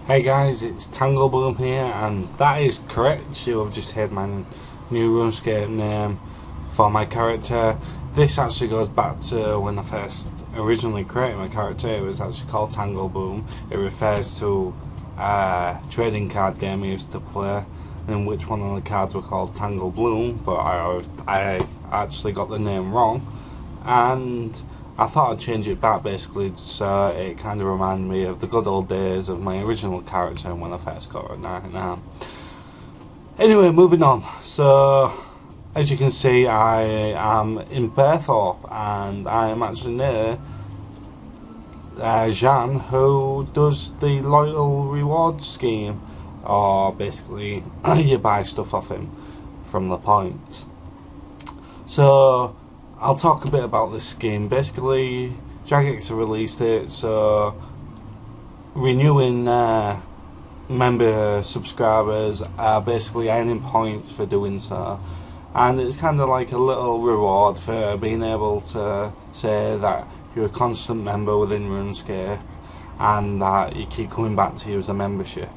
Hey guys, it's TangleBoom here, and that is correct. You have just heard my new Runescape name for my character. This actually goes back to when I first originally created my character. It was actually called TangleBoom. It refers to a trading card game I used to play, in which one of the cards were called TangleBloom, but I actually got the name wrong, and I thought I'd change it back basically so it kind of reminded me of the good old days of my original character when I first got it. Anyway, moving on. So, as you can see, I am in Berthorpe, and I am actually near Jean, who does the loyal reward scheme, or basically you buy stuff off him from the points. So I'll talk a bit about this scheme. Basically, jagex have released it, so renewing member subscribers are basically earning points for doing so, and it's kind of like a little reward for being able to say that you're a constant member within Runescape and that you keep coming back to use a membership.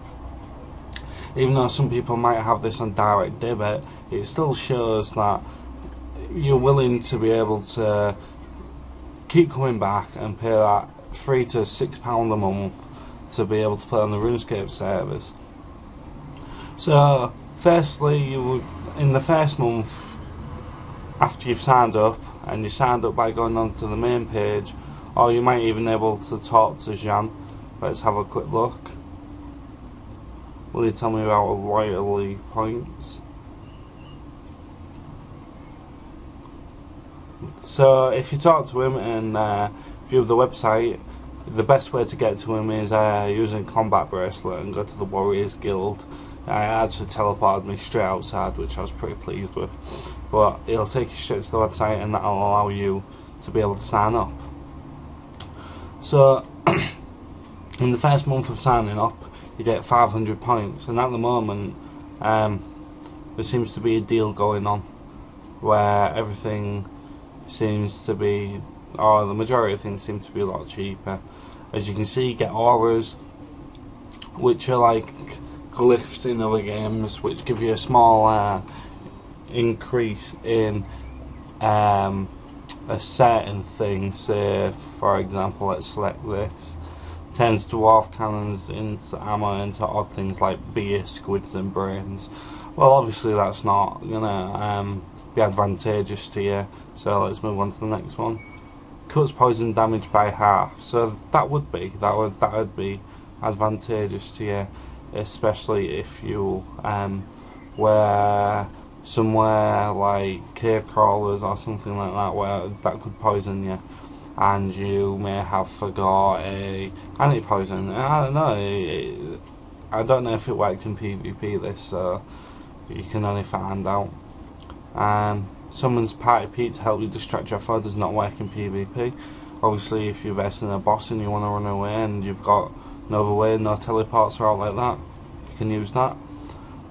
Even though some people might have this on direct debit, it still shows that you're willing to be able to keep coming back and pay that £3 to £6 a month to be able to play on the Runescape servers. So firstly, in the first month after you've signed up, and you signed up by going onto the main page, or you might even be able to talk to Jean. Let's have a quick look. Will you tell me about loyalty points? So if you talk to him and view the website, the best way to get to him is using combat bracelet and go to the Warriors Guild. It actually teleported me straight outside, which I was pretty pleased with. But it'll take you straight to the website, and that'll allow you to be able to sign up. So in the first month of signing up, you get 500 points, and at the moment there seems to be a deal going on where everything seems to be, or the majority of things seem to be a lot cheaper. As you can see, you get auras, which are like glyphs in other games, which give you a small increase in a certain thing. Say, for example, let's select this. Turns dwarf cannons into ammo into odd things like beer, squids and brains. Well, obviously that's not gonna be advantageous to you, so let's move on to the next one. Cuts poison damage by half, so that would be advantageous to you, especially if you were somewhere like cave crawlers or something like that, where that could poison you, and you may have forgot a anti-poison. I don't know. I don't know if it worked in PvP this, so you can only find out. Summons party peat to help you distract your foe does not work in PvP. Obviously, if you're versing a boss and you want to run away and you've got no other way, no teleports or out like that, you can use that.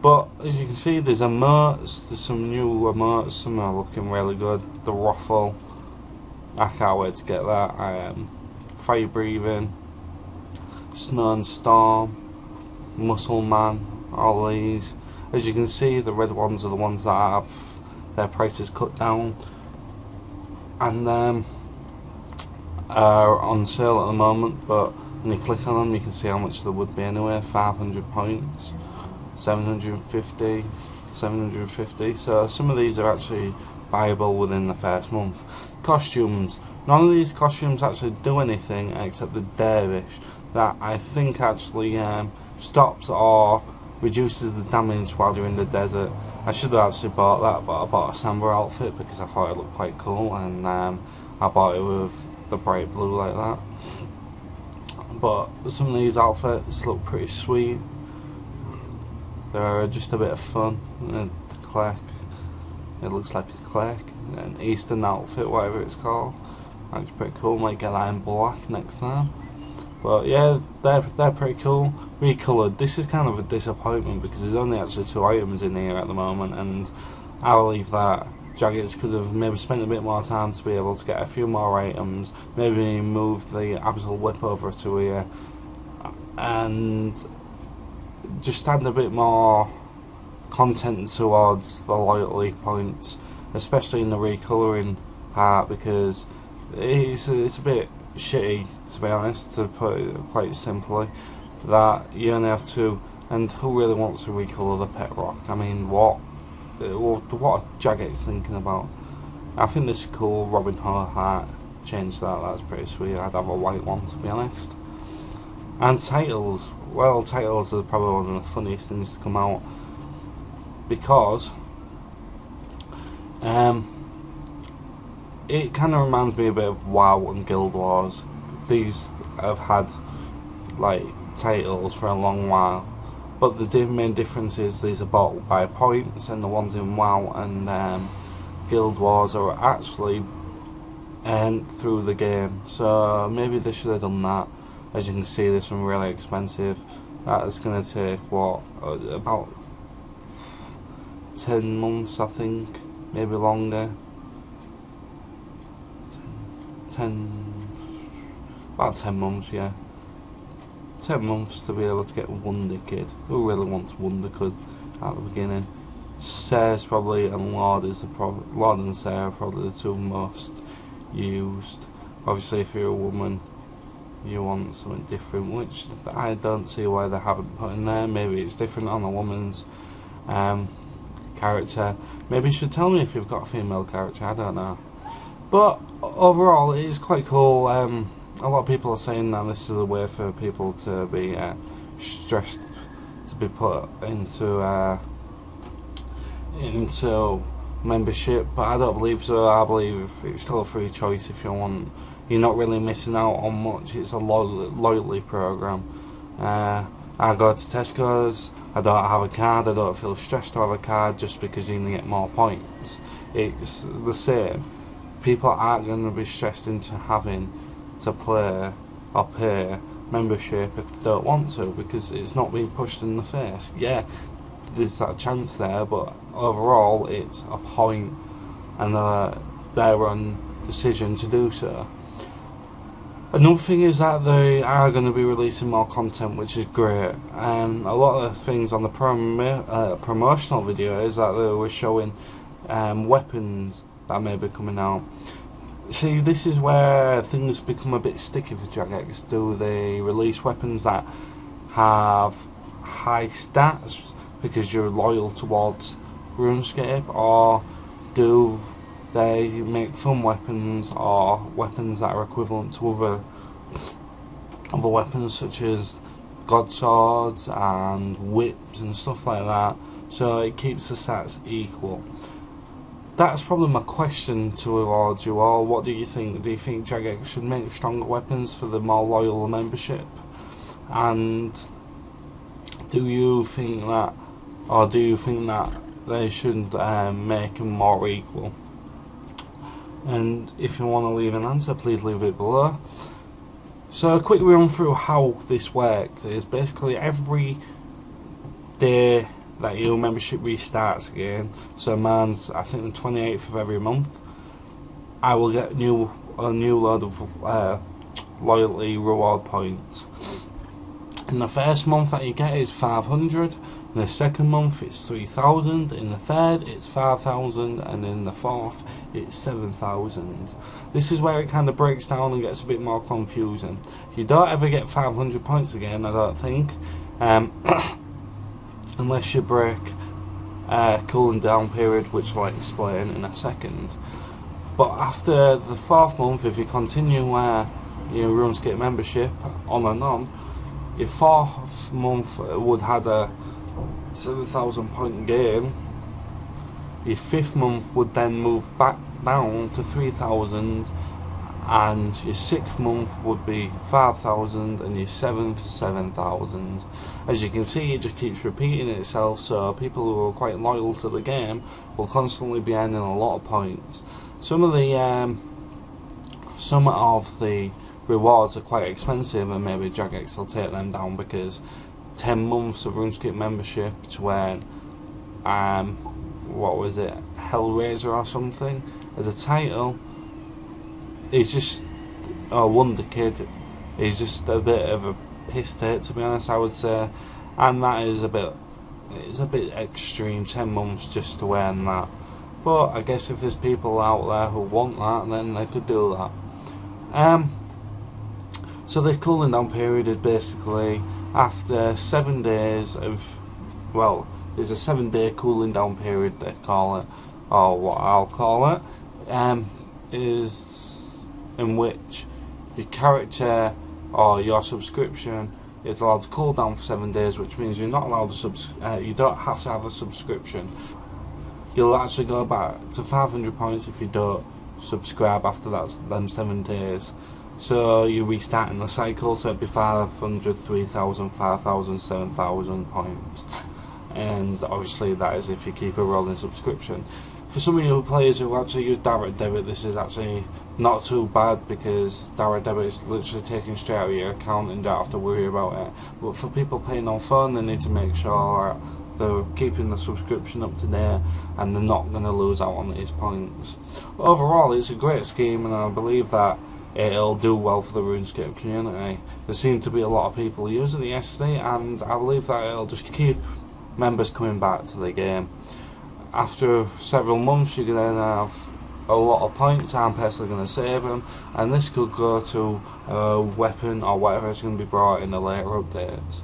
But as you can see, there's emotes. There's some new emotes. Some are looking really good. The Ruffle, I can't wait to get that. Fire breathing, Snow and Storm, Muscle Man, all these. As you can see, the red ones are the ones that have their prices cut down and are on sale at the moment, but when you click on them you can see how much there would be anyway. 500 points, 750, 750, so some of these are actually buyable within the first month. Costumes, none of these costumes actually do anything except the dervish, that I think actually stops or reduces the damage while you're in the desert. I should have actually bought that, but I bought a Samba outfit because I thought it looked quite cool, and I bought it with the bright blue like that. But some of these outfits look pretty sweet. They're just a bit of fun. The clerk, it looks like a clerk, an Eastern outfit, whatever it's called. That's pretty cool. Might get that in black next time. But yeah, they're pretty cool. Recoloured. This is kind of a disappointment because there's only actually 2 items in here at the moment, and I believe that jagex could have maybe spent a bit more time to be able to get a few more items, maybe move the Absol whip over to here, and just add a bit more content towards the loyalty points, especially in the recolouring part, because it's a bit shitty, to be honest, to put it quite simply, that you only have to, and who really wants to recolour the pet rock? I mean, what are jagex thinking about? I think this is cool. Robin Hood hat, change that's pretty sweet. I'd have a white one, to be honest. And titles, well, titles are probably one of the funniest things to come out, because it kind of reminds me a bit of WoW and Guild Wars. These have had like titles for a long while, but the main difference is these are bought by points, and the ones in WoW and Guild Wars are actually earned through the game. So maybe they should have done that. As you can see, this one really expensive. That is going to take what, about 10 months, I think, maybe longer. 10 about 10 months, yeah. 10 months to be able to get Wonder Kid. Who really wants Wonder Kid at the beginning? Sarah's probably, and Lord and Sarah are probably the two most used. Obviously, if you're a woman, you want something different, which I don't see why they haven't put in there. Maybe it's different on a woman's character. Maybe you should tell me if you've got a female character, I don't know. But overall, it is quite cool. A lot of people are saying that this is a way for people to be stressed, to be put into membership, but I don't believe so. I believe it's still a free choice if you want. You're not really missing out on much. It's a loyalty program. I go to Tesco's, I don't have a card, I don't feel stressed to have a card just because you can get more points. It's the same. People aren't going to be stressed into having to play or pay membership if they don't want to, because it's not being pushed in the face. Yeah, there's that chance there, but overall it's a point and their own decision to do so. Another thing is that they are going to be releasing more content, which is great. A lot of the things on the promotional video is that they were showing weapons that may be coming out. See, this is where things become a bit sticky for jagex. Do they release weapons that have high stats because you're loyal towards Runescape, or do they make fun weapons or weapons that are equivalent to other weapons such as godswords and whips and stuff like that, so it keeps the stats equal? That's probably my question towards you all. What do you think? Do you think jagex should make stronger weapons for the more loyal membership? And do you think that they should make them more equal? And if you want to leave an answer, please leave it below. So a quick run through how this works is basically every day that your membership restarts again, so mine's I think the 28th of every month, I will get a new load of loyalty reward points. And the first month that you get is 500, in the second month it's 3,000, in the third it's 5,000, and in the fourth it's 7,000. This is where it kind of breaks down and gets a bit more confusing. You don't ever get 500 points again, I don't think, unless you break cooling down period, which I'll explain in a second. But after the fourth month, if you continue your RuneScape membership on and on, your fourth month would have a 7,000 point gain. Your fifth month would then move back down to 3,000, and your sixth month would be 5,000, and your seventh 7,000. As you can see, it just keeps repeating itself, so people who are quite loyal to the game will constantly be earning a lot of points. Some of the rewards are quite expensive, and maybe jagex will take them down, because 10 months of RuneScape membership to earn what was it, Hellraiser or something as a title is just Wonder Kid is just a bit of a piss take, to be honest. I would say and that is a bit extreme. 10 months just to earn that. But I guess if there's people out there who want that, then they could do that. So this cooling down period is basically after 7 days of, well, there's a 7-day cooling down period they call it, or what I'll call it, is in which your character or your subscription is allowed to cool down for 7 days, which means you're not allowed to you don't have to have a subscription. You'll actually go back to 500 points if you don't subscribe after them 7 days. So you're restarting the cycle, so it'd be 500, 3,000, 5,000, 7,000 points. And obviously that is if you keep a rolling subscription. For some of you players who actually use direct debit, this is actually not too bad, because direct debit is literally taken straight out of your account and you don't have to worry about it. But for people paying on phone, they need to make sure they're keeping the subscription up to date and they're not going to lose out on these points. Overall, it's a great scheme, and I believe that it'll do well for the Runescape community. There seem to be a lot of people using the SD, and I believe that it'll just keep members coming back to the game. After several months, you're going to have a lot of points. I'm personally going to save them, and this could go to a weapon or whatever is going to be brought in the later updates.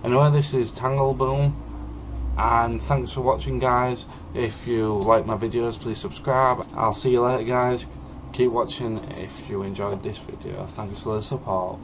Anyway, this is Tangleboom, and thanks for watching, guys. If you like my videos, please subscribe. I'll see you later, guys. Keep watching if you enjoyed this video. Thanks for the support.